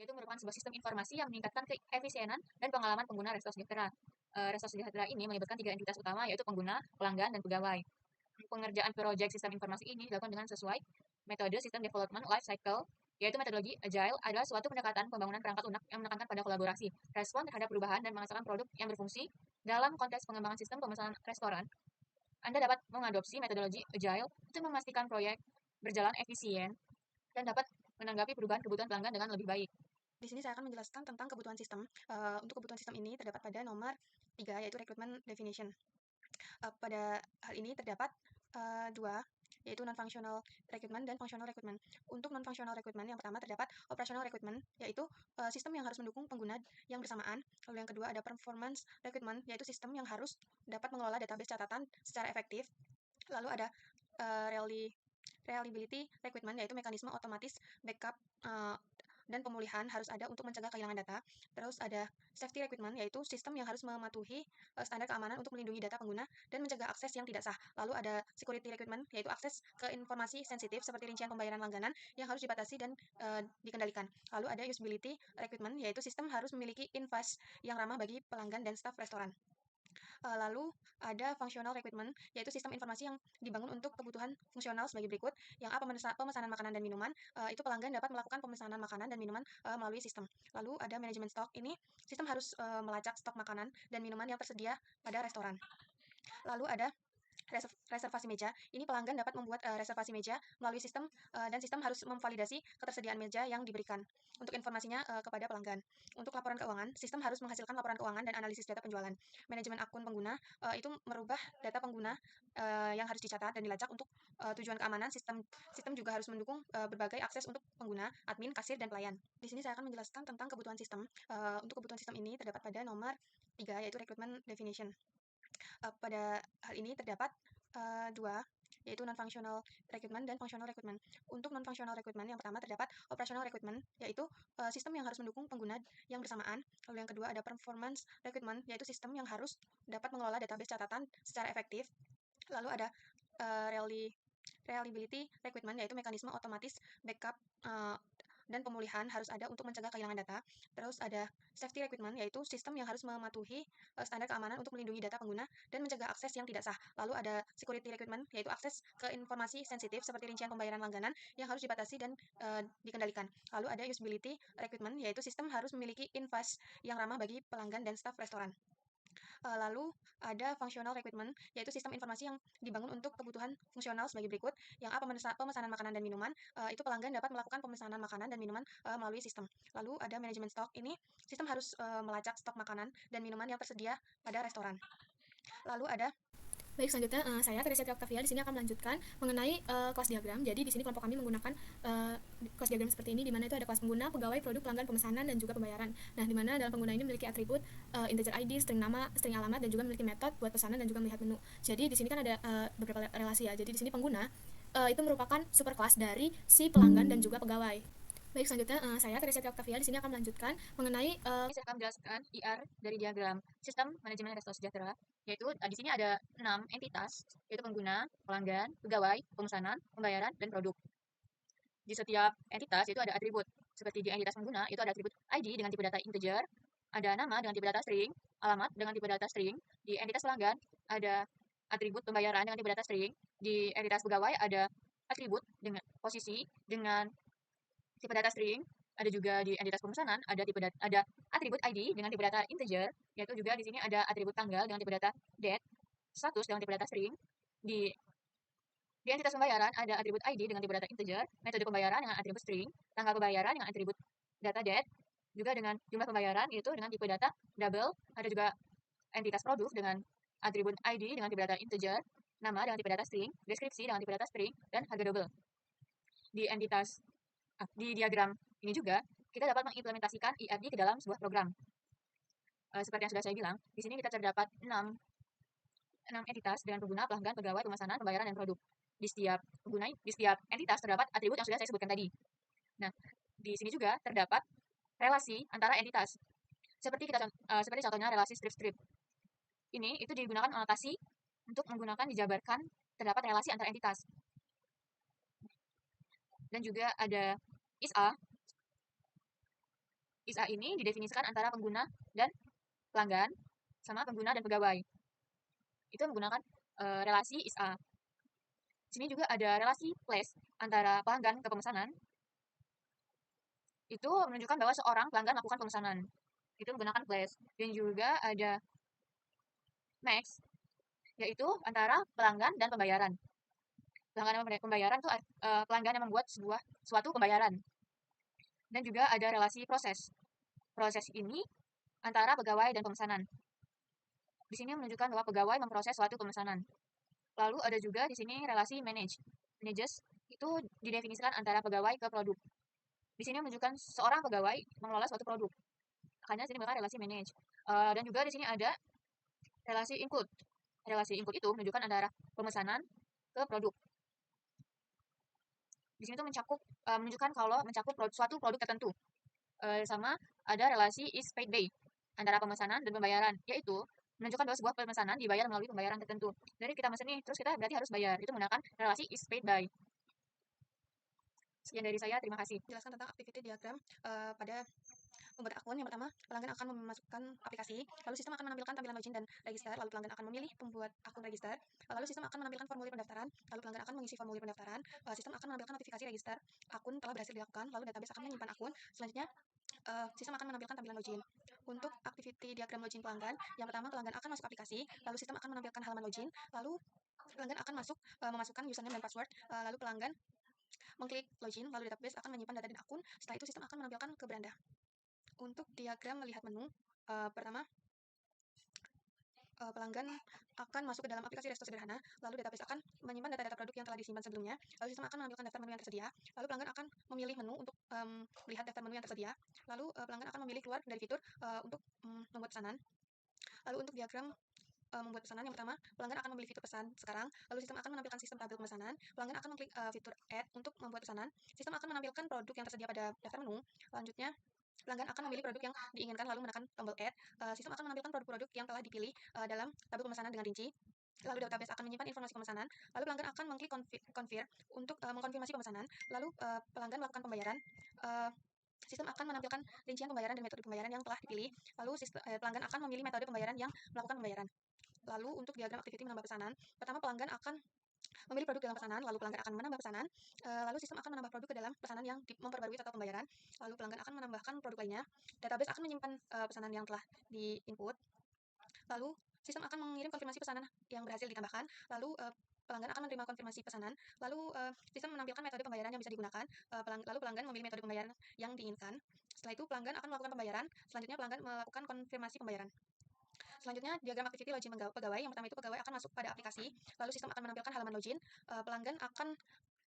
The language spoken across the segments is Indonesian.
yaitu merupakan sebuah sistem informasi yang meningkatkan keefisienan dan pengalaman pengguna Resto Sejahtera. Resto Sejahtera ini melibatkan 3 entitas utama, yaitu pengguna, pelanggan, dan pegawai. Pengerjaan proyek sistem informasi ini dilakukan dengan sesuai metode System Development Life Cycle, yaitu metodologi Agile adalah suatu pendekatan pembangunan perangkat lunak yang menekankan pada kolaborasi, respon terhadap perubahan, dan menghasilkan produk yang berfungsi. Dalam konteks pengembangan sistem pemesanan restoran, Anda dapat mengadopsi metodologi Agile untuk memastikan proyek berjalan efisien dan dapat menanggapi perubahan kebutuhan pelanggan dengan lebih baik. Di sini saya akan menjelaskan tentang kebutuhan sistem. Untuk kebutuhan sistem ini terdapat pada nomor 3, yaitu Recruitment Definition. Pada hal ini terdapat 2, yaitu non-functional recruitment dan functional recruitment. Untuk non-functional recruitment, yang pertama terdapat operational recruitment, yaitu sistem yang harus mendukung pengguna yang bersamaan. Lalu yang kedua ada performance recruitment, yaitu sistem yang harus dapat mengelola database catatan secara efektif. Lalu ada reliability recruitment, yaitu mekanisme otomatis backup dan pemulihan harus ada untuk mencegah kehilangan data. Terus ada safety recruitment, yaitu sistem yang harus mematuhi standar keamanan untuk melindungi data pengguna dan mencegah akses yang tidak sah. Lalu ada security recruitment, yaitu akses ke informasi sensitif seperti rincian pembayaran langganan yang harus dibatasi dan dikendalikan. Lalu ada usability recruitment, yaitu sistem harus memiliki interface yang ramah bagi pelanggan dan staf restoran. Lalu ada functional recruitment, yaitu sistem informasi yang dibangun untuk kebutuhan fungsional sebagai berikut. Yang A, pemesanan makanan dan minuman, itu pelanggan dapat melakukan pemesanan makanan dan minuman melalui sistem. Lalu ada manajemen stok, ini sistem harus melacak stok makanan dan minuman yang tersedia pada restoran. Lalu ada reservasi meja. Ini pelanggan dapat membuat reservasi meja melalui sistem dan sistem harus memvalidasi ketersediaan meja yang diberikan untuk informasinya kepada pelanggan. Untuk laporan keuangan, sistem harus menghasilkan laporan keuangan dan analisis data penjualan. Manajemen akun pengguna itu merubah data pengguna yang harus dicatat dan dilacak untuk tujuan keamanan. Sistem juga harus mendukung berbagai akses untuk pengguna, admin, kasir, dan pelayan. Di sini saya akan menjelaskan tentang kebutuhan sistem. Untuk kebutuhan sistem ini terdapat pada nomor 3, yaitu recruitment definition. Pada hal ini terdapat 2, yaitu non-functional recruitment dan functional recruitment. Untuk non-functional recruitment, yang pertama terdapat operational recruitment, yaitu sistem yang harus mendukung pengguna yang bersamaan. Lalu yang kedua ada performance recruitment, yaitu sistem yang harus dapat mengelola database catatan secara efektif. Lalu ada reliability recruitment, yaitu mekanisme otomatis backup dan pemulihan harus ada untuk mencegah kehilangan data. Terus ada safety recruitment, yaitu sistem yang harus mematuhi standar keamanan untuk melindungi data pengguna dan mencegah akses yang tidak sah. Lalu ada security recruitment, yaitu akses ke informasi sensitif seperti rincian pembayaran langganan yang harus dibatasi dan dikendalikan. Lalu ada usability recruitment, yaitu sistem harus memiliki interface yang ramah bagi pelanggan dan staf restoran. Lalu ada functional recruitment, yaitu sistem informasi yang dibangun untuk kebutuhan fungsional sebagai berikut. Yang A, pemesanan makanan dan minuman, itu pelanggan dapat melakukan pemesanan makanan dan minuman melalui sistem. Lalu ada manajemen stok, ini sistem harus melacak stok makanan dan minuman yang tersedia pada restoran. Lalu ada Baik, selanjutnya saya Teresia Octavia di sini akan melanjutkan mengenai kelas diagram. Jadi di sini kelompok kami menggunakan kelas diagram seperti ini, di mana itu ada kelas pengguna, pegawai, produk, pelanggan, pemesanan, dan juga pembayaran. Nah, di mana dalam pengguna ini memiliki atribut integer ID, string nama, string alamat, dan juga memiliki metode buat pesanan dan juga melihat menu. Jadi di sini kan ada beberapa relasi ya. Jadi di sini pengguna itu merupakan superkelas dari si pelanggan dan juga pegawai. Baik, selanjutnya saya Teresia Octavia di sini akan melanjutkan mengenai Ini saya akan menjelaskan IR dari diagram Sistem Manajemen Resto Sejahtera, yaitu di sini ada 6 entitas, yaitu pengguna, pelanggan, pegawai, pemesanan, pembayaran, dan produk. Di setiap entitas itu ada atribut. Seperti di entitas pengguna, itu ada atribut ID dengan tipe data integer, ada nama dengan tipe data string, alamat dengan tipe data string. Di entitas pelanggan, ada atribut pembayaran dengan tipe data string. Di entitas pegawai, ada atribut dengan posisi dengan tipe data string. Ada juga di entitas pemesanan ada atribut ID dengan tipe data integer, yaitu juga di sini ada atribut tanggal dengan tipe data date, status dengan tipe data string. Di entitas pembayaran ada atribut ID dengan tipe data integer, metode pembayaran dengan atribut string, tanggal pembayaran dengan atribut data date, juga dengan jumlah pembayaran itu dengan tipe data double. Ada juga entitas produk dengan atribut ID dengan tipe data integer, nama dengan tipe data string, deskripsi dengan tipe data string, dan harga double. Di diagram ini juga kita dapat mengimplementasikan IRD ke dalam sebuah program. Seperti yang sudah saya bilang, di sini kita terdapat 6 entitas dengan pengguna, pelanggan, pegawai, pemesanan, pembayaran, dan produk. Di setiap entitas terdapat atribut yang sudah saya sebutkan tadi. Nah, di sini juga terdapat relasi antara entitas. Seperti contohnya relasi strip-strip. Ini itu digunakan anotasi untuk menggunakan dijabarkan terdapat relasi antara entitas. Dan juga ada is A. ISA ini didefinisikan antara pengguna dan pelanggan, sama pengguna dan pegawai. Itu menggunakan relasi ISA. Di sini juga ada relasi place antara pelanggan ke pemesanan. Itu menunjukkan bahwa seorang pelanggan melakukan pemesanan. Itu menggunakan place. Dan juga ada max, yaitu antara pelanggan dan pembayaran. Pelanggan dan pembayaran itu pelanggan yang membuat suatu pembayaran. Dan juga ada relasi proses. Proses ini antara pegawai dan pemesanan. Di sini menunjukkan bahwa pegawai memproses suatu pemesanan. Lalu ada juga di sini relasi manage. Manages itu didefinisikan antara pegawai ke produk. Di sini menunjukkan seorang pegawai mengelola suatu produk. Makanya sini menggunakan relasi manage. Dan juga di sini ada relasi input. Relasi input itu menunjukkan antara pemesanan ke produk. Di sini tuh menunjukkan kalau mencakup suatu produk tertentu. Sama ada relasi is paid by antara pemesanan dan pembayaran, yaitu menunjukkan bahwa sebuah pemesanan dibayar melalui pembayaran tertentu. Jadi kita mesen nih, terus kita berarti harus bayar. Itu menggunakan relasi is paid by. Sekian dari saya, terima kasih. Jelaskan tentang activity diagram pada membuat akun. Yang pertama, pelanggan akan memasukkan aplikasi, lalu sistem akan menampilkan tampilan login dan register, lalu pelanggan akan memilih pembuat akun register, lalu sistem akan menampilkan formulir pendaftaran, lalu pelanggan akan mengisi formulir pendaftaran, sistem akan menampilkan notifikasi register akun telah berhasil dilakukan, lalu database akan menyimpan akun. Selanjutnya, sistem akan menampilkan tampilan login. Untuk activity diagram login pelanggan, yang pertama pelanggan akan masuk aplikasi, lalu sistem akan menampilkan halaman login, lalu pelanggan akan memasukkan username dan password, lalu pelanggan mengklik login, lalu database akan menyimpan data dan akun. Setelah itu sistem akan menampilkan ke beranda. Untuk diagram melihat menu, pertama pelanggan akan masuk ke dalam aplikasi Resto Sederhana, lalu database akan menyimpan data-data produk yang telah disimpan sebelumnya, lalu sistem akan menampilkan daftar menu yang tersedia, lalu pelanggan akan memilih menu untuk melihat daftar menu yang tersedia, lalu pelanggan akan memilih keluar dari fitur untuk membuat pesanan. Lalu untuk diagram membuat pesanan, yang pertama, pelanggan akan memilih fitur pesan sekarang, lalu sistem akan menampilkan sistem tabel pemesanan, pelanggan akan mengklik fitur add untuk membuat pesanan, sistem akan menampilkan produk yang tersedia pada daftar menu, selanjutnya pelanggan akan memilih produk yang diinginkan lalu menekan tombol add, sistem akan menampilkan produk-produk yang telah dipilih dalam tabel pemesanan dengan rinci, lalu database akan menyimpan informasi pemesanan, lalu pelanggan akan mengklik confirm untuk mengkonfirmasi pemesanan, lalu pelanggan melakukan pembayaran, sistem akan menampilkan rincian pembayaran dan metode pembayaran yang telah dipilih, lalu pelanggan akan memilih metode pembayaran yang melakukan pembayaran. Lalu untuk diagram activity menambah pesanan, pertama pelanggan akan memilih produk dalam pesanan, lalu pelanggan akan menambah pesanan, lalu sistem akan menambah produk ke dalam pesanan yang memperbarui total pembayaran, lalu pelanggan akan menambahkan produk lainnya, database akan menyimpan pesanan yang telah di-input, lalu sistem akan mengirim konfirmasi pesanan yang berhasil ditambahkan, lalu pelanggan akan menerima konfirmasi pesanan, lalu sistem menampilkan metode pembayaran yang bisa digunakan, lalu pelanggan memilih metode pembayaran yang diinginkan, setelah itu pelanggan akan melakukan pembayaran, selanjutnya pelanggan melakukan konfirmasi pembayaran. Selanjutnya, diagram activity login pegawai. Yang pertama itu pegawai akan masuk pada aplikasi, lalu sistem akan menampilkan halaman login,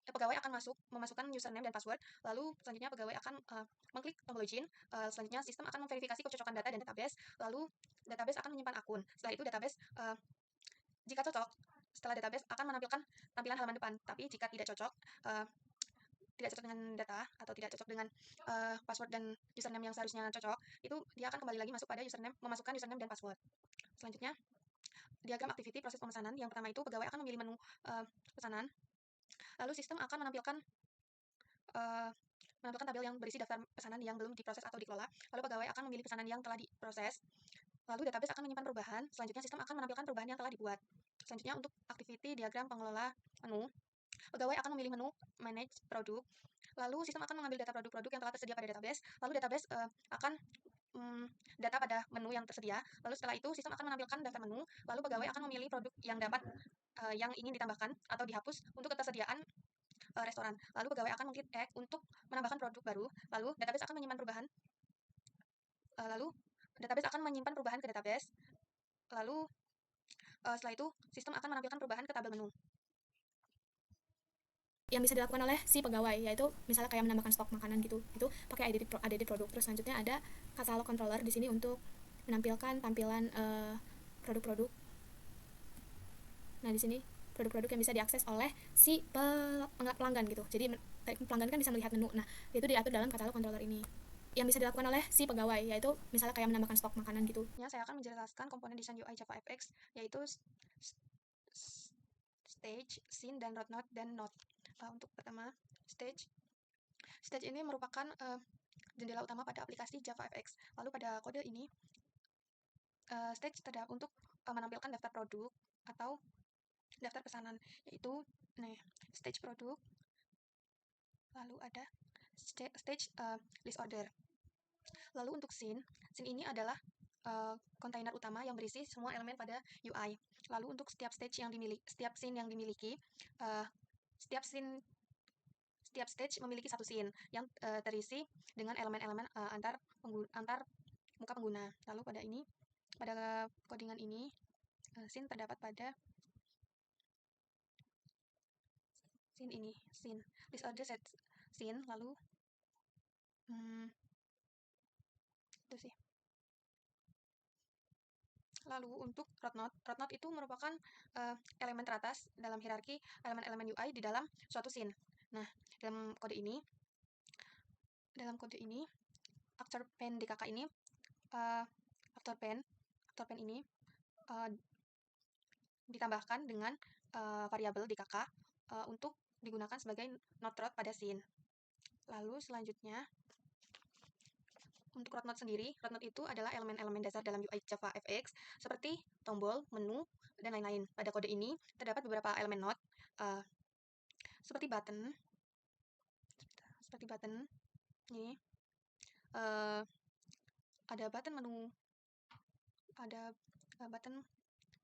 pegawai akan memasukkan username dan password, lalu selanjutnya pegawai akan mengklik tombol login, selanjutnya sistem akan memverifikasi kecocokan data dan database, lalu database akan menyimpan akun. Setelah itu database, jika cocok, setelah database akan menampilkan tampilan halaman depan, tapi jika tidak cocok dengan data atau tidak cocok dengan password dan username yang seharusnya cocok, itu dia akan kembali lagi masuk pada memasukkan username dan password. Selanjutnya, diagram activity proses pemesanan. Yang pertama itu pegawai akan memilih menu pesanan, lalu sistem akan menampilkan tabel yang berisi daftar pesanan yang belum diproses atau dikelola, lalu pegawai akan memilih pesanan yang telah diproses, lalu database akan menyimpan perubahan, selanjutnya sistem akan menampilkan perubahan yang telah dibuat. Selanjutnya untuk activity diagram pengelola menu, pegawai akan memilih menu manage produk, lalu sistem akan mengambil data produk-produk yang telah tersedia pada database, lalu database akan data pada menu yang tersedia, lalu setelah itu sistem akan menampilkan daftar menu, lalu pegawai akan memilih produk yang ingin ditambahkan atau dihapus untuk ketersediaan restoran, lalu pegawai akan mengklik add untuk menambahkan produk baru, lalu database akan menyimpan perubahan ke database, lalu setelah itu sistem akan menampilkan perubahan ke tabel menu yang bisa dilakukan oleh si pegawai, yaitu misalnya kayak menambahkan stok makanan gitu, itu pakai edit produk. Terus selanjutnya ada katalog controller di sini untuk menampilkan tampilan produk-produk. Nah di sini produk-produk yang bisa diakses oleh si pelanggan gitu. Jadi pelanggan kan bisa melihat menu. Nah itu diatur dalam katalog controller ini yang bisa dilakukan oleh si pegawai, yaitu misalnya kayak menambahkan stok makanan gitu. Ya, saya akan menjelaskan komponen desain UI JavaFX, yaitu stage, scene, dan road node dan node. Untuk pertama, stage ini merupakan jendela utama pada aplikasi JavaFX. Lalu pada kode ini, stage untuk menampilkan daftar produk atau daftar pesanan, yaitu stage produk, lalu ada stage list order. Lalu untuk scene ini adalah kontainer utama yang berisi semua elemen pada UI. Lalu untuk setiap scene yang dimiliki, setiap stage memiliki satu scene yang terisi dengan elemen-elemen antar muka pengguna. Lalu pada codingan ini, scene terdapat pada scene list order set scene, lalu itu sih. Lalu untuk root node itu merupakan elemen teratas dalam hierarki elemen-elemen UI di dalam suatu scene. Nah, dalam kode ini aktor pen DKK ini, aktor pen ini ditambahkan dengan variabel DKK untuk digunakan sebagai node root pada scene. Lalu selanjutnya, untuk root node sendiri, root node itu adalah elemen-elemen dasar dalam UI JavaFX seperti tombol, menu, dan lain-lain. Pada kode ini terdapat beberapa elemen node seperti button. Ini ada button menu, ada button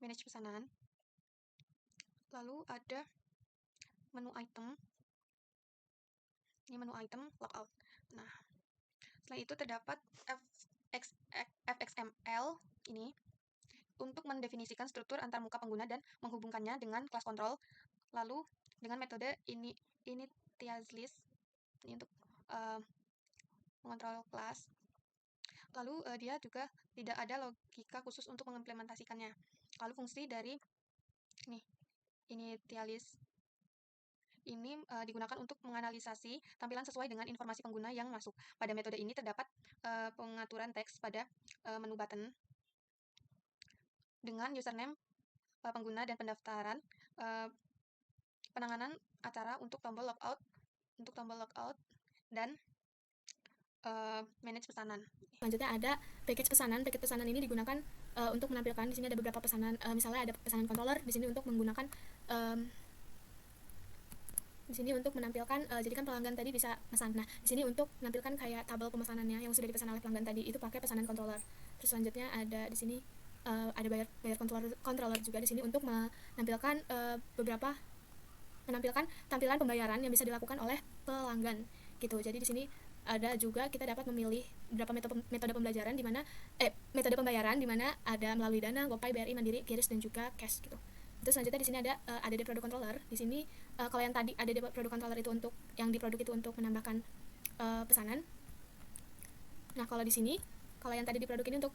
manage pesanan, lalu ada menu item. Ini menu item logout. Nah, selain itu terdapat fxml ini untuk mendefinisikan struktur antar muka pengguna dan menghubungkannya dengan kelas kontrol, lalu dengan metode initialize ini untuk mengontrol kelas. Lalu dia juga tidak ada logika khusus untuk mengimplementasikannya. Lalu fungsi dari initialize ini digunakan untuk menganalisasi tampilan sesuai dengan informasi pengguna yang masuk. Pada metode ini terdapat pengaturan teks pada menu button dengan username pengguna dan pendaftaran, penanganan acara untuk tombol logout dan manage pesanan. Selanjutnya ada package pesanan. Package pesanan ini digunakan untuk menampilkan, di sini ada beberapa pesanan, misalnya ada pesanan controller di sini untuk menggunakan di sini untuk menampilkan, jadi kan pelanggan tadi bisa pesan. Nah, di sini untuk menampilkan kayak tabel pemesanannya yang sudah dipesan oleh pelanggan tadi, itu pakai pesanan controller. Terus selanjutnya ada di sini ada bayar controller juga di sini untuk menampilkan menampilkan tampilan pembayaran yang bisa dilakukan oleh pelanggan gitu. Jadi di sini ada juga kita dapat memilih beberapa metode pembayaran di mana ada melalui Dana, GoPay, BRI, Mandiri, QRIS, dan juga cash gitu. Terus selanjutnya di sini ada ADD Product Controller. Di sini kalau yang tadi ADD Product Controller itu untuk yang di produk itu untuk menambahkan pesanan. Nah, kalau di sini kalau yang tadi di produk ini untuk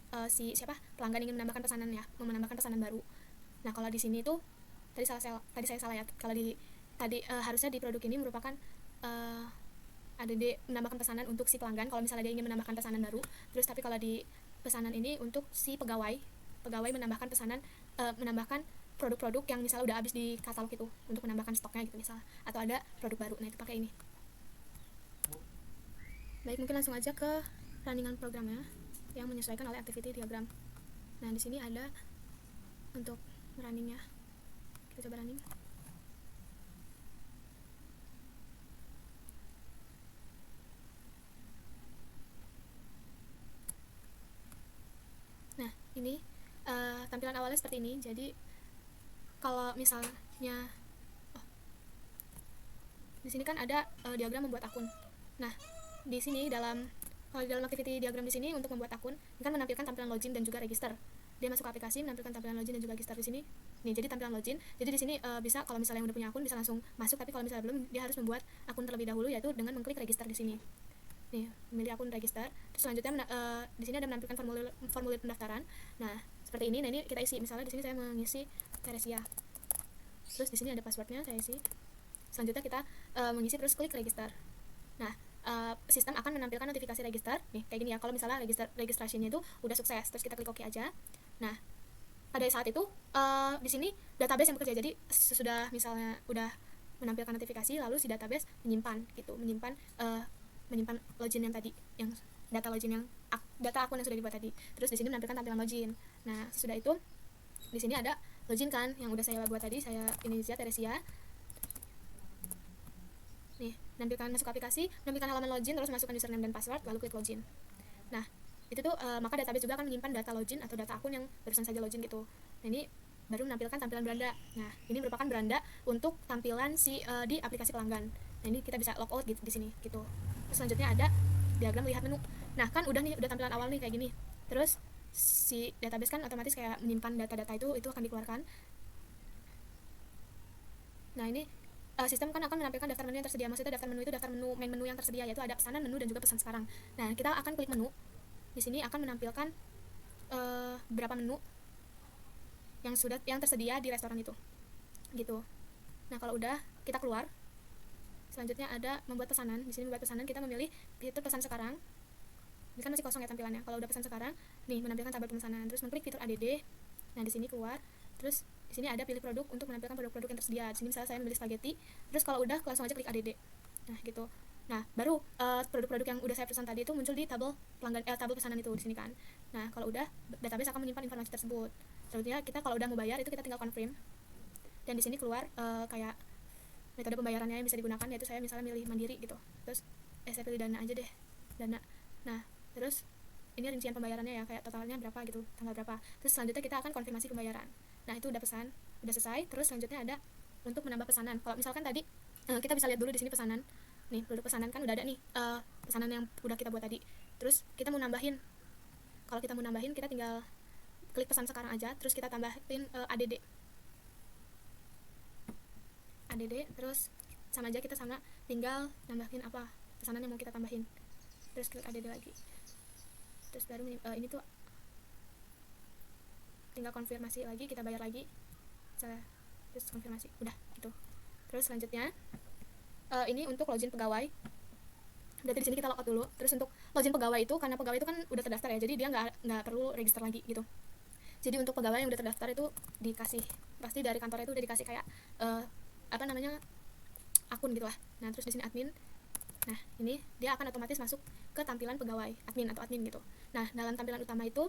pelanggan ingin menambahkan pesanan ya, menambahkan pesanan baru. Nah, kalau di sini itu tadi saya salah ya. Kalau harusnya di produk ini merupakan ADD menambahkan pesanan untuk si pelanggan kalau misalnya dia ingin menambahkan pesanan baru. Terus tapi kalau di pesanan ini untuk si pegawai menambahkan pesanan, menambahkan produk-produk yang misalnya udah habis di katalog itu untuk menambahkan stoknya gitu misalnya, atau ada produk baru. Nah, itu pakai ini. Baik, mungkin langsung aja ke runningan programnya yang menyesuaikan oleh activity diagram. Nah, di sini ada untuk runningnya. Kita coba running. Nah, ini tampilan awalnya seperti ini. Jadi kalau misalnya di sini kan ada diagram membuat akun. Nah, di sini kalau di dalam activity diagram di sini untuk membuat akun kan menampilkan tampilan login dan juga register. Dia masuk ke aplikasi menampilkan tampilan login dan juga register di sini. Nih, jadi tampilan login. Jadi di sini bisa kalau misalnya yang udah punya akun bisa langsung masuk, tapi kalau misalnya belum, dia harus membuat akun terlebih dahulu, yaitu dengan mengklik register di sini. Nih, memilih akun register. Terus selanjutnya di sini ada menampilkan formulir pendaftaran. Nah, seperti ini. Nah, ini kita isi. Misalnya di sini saya mengisi Teresia. Terus di sini ada passwordnya, saya isi. Selanjutnya kita mengisi terus klik register. Nah, sistem akan menampilkan notifikasi register nih kayak gini ya. Kalau misalnya registrationnya itu udah sukses, terus kita klik OK aja. Nah, pada saat itu di sini database yang bekerja. Jadi sesudah misalnya udah menampilkan notifikasi, lalu si database menyimpan menyimpan login yang tadi, yang data login yang data akun yang sudah dibuat tadi. Terus di sini menampilkan tampilan login. Nah, sesudah itu di sini ada login kan yang udah saya buat tadi, saya Inizia Teresia. Nih, menampilkan masuk aplikasi, menampilkan halaman login, terus masukkan username dan password, lalu klik login. Nah, itu tuh maka database juga akan menyimpan data login atau data akun yang barusan saja login gitu. Nah, ini baru menampilkan tampilan beranda. Nah, ini merupakan beranda untuk tampilan di aplikasi pelanggan. Nah, ini kita bisa logout gitu di sini gitu. Terus selanjutnya ada diagram lihat menu. Nah, kan udah tampilan awal nih kayak gini. Terus si database kan otomatis kayak menyimpan data-data itu akan dikeluarkan. Nah, ini sistem kan akan menampilkan daftar menu yang tersedia. Maksudnya daftar menu itu daftar menu main menu yang tersedia, yaitu ada pesanan, menu, dan juga pesan sekarang. Nah, kita akan klik menu. Di sini akan menampilkan berapa menu yang tersedia di restoran itu. Gitu. Nah, kalau udah kita keluar. Selanjutnya ada membuat pesanan. Di sini membuat pesanan, kita memilih fitur pesan sekarang. Ini kan masih kosong ya tampilannya. Kalau udah pesan sekarang, nih menampilkan tabel pemesanan. Terus mengklik fitur ADD. Nah, di sini keluar. Terus di sini ada pilih produk untuk menampilkan produk-produk yang tersedia. Di sini misalnya saya memilih spaghetti. Terus kalau udah langsung aja klik ADD. Nah, gitu. Nah, baru produk-produk yang udah saya pesan tadi itu muncul di tabel pelanggan tabel pesanan itu di sini kan. Nah, kalau udah database akan menyimpan informasi tersebut. Selanjutnya kita kalau udah mau bayar itu kita tinggal confirm. Dan di sini keluar kayak metode pembayarannya yang bisa digunakan, yaitu saya misalnya milih mandiri gitu. Terus saya pilih dana aja deh. Dana. Nah, terus ini rincian pembayarannya ya, kayak totalnya berapa gitu, tanggal berapa. Terus selanjutnya kita akan konfirmasi pembayaran. Nah, itu udah pesan, udah selesai. Terus selanjutnya ada untuk menambah pesanan. Kalau misalkan tadi kita bisa lihat dulu di sini pesanan. Nih, produk pesanan kan udah ada nih pesanan yang udah kita buat tadi. Terus kita mau nambahin. Kalau kita mau nambahin, kita tinggal klik pesan sekarang aja, terus kita tambahin ADD. Terus sama aja, kita tinggal nambahin apa pesanan yang mau kita tambahin. Terus klik ADD lagi. Terus baru ini tuh tinggal konfirmasi lagi, kita bayar lagi. Terus konfirmasi, udah gitu. Terus selanjutnya ini untuk login pegawai. Berarti di sini kita logout dulu. Terus untuk login pegawai itu, karena pegawai itu kan udah terdaftar ya, jadi dia nggak perlu register lagi gitu. Jadi untuk pegawai yang udah terdaftar itu dikasih, pasti dari kantornya itu udah dikasih kayak akun gitu lah. Nah, terus di sini admin. Nah, ini dia akan otomatis masuk ke tampilan pegawai, admin atau admin gitu. Nah, dalam tampilan utama itu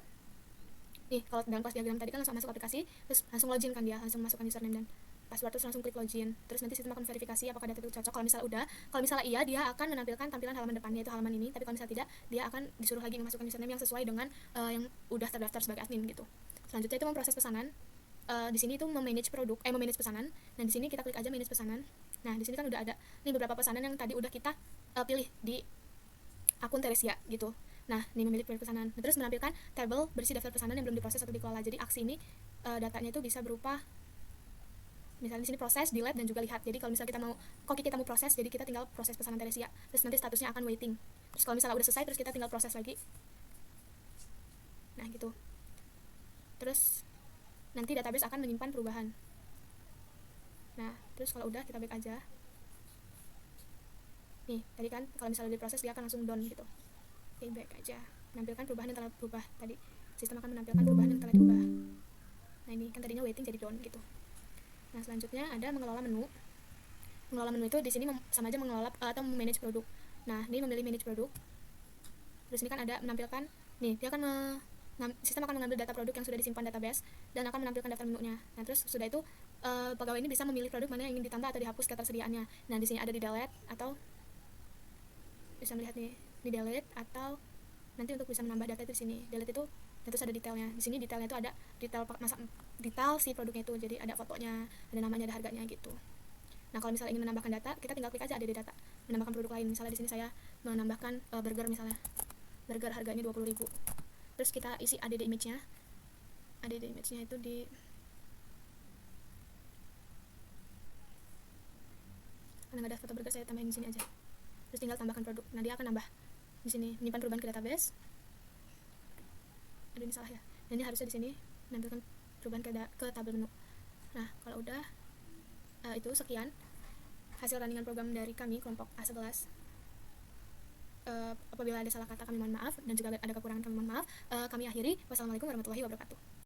nih, kalau dalam kelas diagram tadi kan langsung masuk aplikasi, terus langsung login kan, dia langsung masukkan username dan password, terus langsung klik login. Terus nanti sistem akan verifikasi apakah data itu cocok. Kalau misalnya udah, kalau misalnya iya, dia akan menampilkan tampilan halaman depannya itu halaman ini. Tapi kalau misalnya tidak, dia akan disuruh lagi memasukkan username yang sesuai dengan yang udah terdaftar sebagai admin gitu. Selanjutnya itu memproses pesanan. Di sini itu memanage pesanan. Nah, di sini kita klik aja manage pesanan. Nah, di sini kan udah ada nih beberapa pesanan yang tadi udah kita pilih di akun Teresia gitu. Nah, ini memilih pilih pesanan. Nah, terus menampilkan tabel berisi daftar pesanan yang belum diproses atau dikelola. Jadi aksi ini datanya itu bisa berupa misalnya di sini proses, delete, dan juga lihat. Jadi kalau misalnya kita mau proses, jadi kita tinggal proses pesanan Teresia. Terus nanti statusnya akan waiting. Terus kalau misalnya udah selesai, terus kita tinggal proses lagi. Nah, gitu. Terus nanti database akan menyimpan perubahan. Nah, terus kalau udah kita back aja. Nih, tadi kan kalau misalnya diproses dia akan langsung down gitu. Oke, back aja. Menampilkan perubahan yang telah berubah tadi. Sistem akan menampilkan perubahan yang telah diubah. Nah, ini kan tadinya waiting jadi down gitu. Nah, selanjutnya ada mengelola menu. Mengelola menu itu di sini sama aja mengelola atau memanage produk. Nah, ini memilih manage produk. Terus ini kan ada menampilkan, nih dia akan sistem akan mengambil data produk yang sudah disimpan database dan akan menampilkan daftar menunya. Nah, terus sudah itu pegawai ini bisa memilih produk mana yang ingin ditambah atau dihapus ketersediaannya. Nah, di sini ada di delete atau bisa melihat nih di delete, atau nanti untuk bisa menambah data itu di sini. Delete itu terus ada detailnya. Di sini detailnya itu ada detail si produknya itu. Jadi ada fotonya, ada namanya, ada harganya gitu. Nah, kalau misalnya ingin menambahkan data, kita tinggal klik aja ADD data, menambahkan produk lain. Misalnya di sini saya menambahkan burger misalnya. Burger harganya 20.000. Terus kita isi ADD image-nya. ADD image-nya itu di karena nggak ada foto burger, saya tambahin di sini aja. Terus tinggal tambahkan produk. Nah, dia akan nambah di sini menyimpan perubahan ke database. Ada ini salah ya. Nah, ini harusnya di sini menampilkan perubahan ke tabel menu. Nah, kalau udah itu sekian hasil runningan program dari kami kelompok A11. Apabila ada salah kata kami mohon maaf, dan juga ada kekurangan kami mohon maaf. Kami akhiri. Wassalamualaikum warahmatullahi wabarakatuh.